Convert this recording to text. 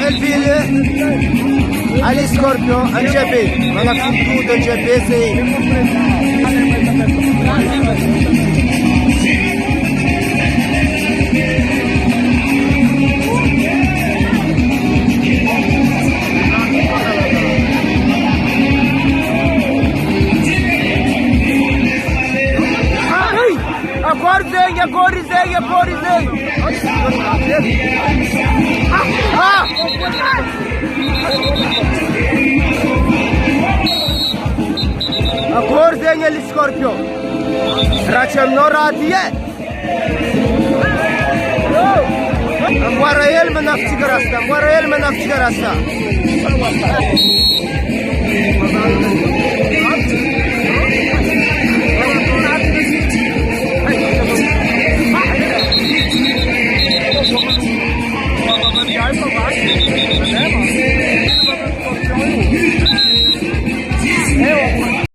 الفيل علي سكوربيو انجبي مالا فيتو انجبي سي Gorizei. Gorizei el Scorpio. Racem noradie. Amwarael menafci garasta.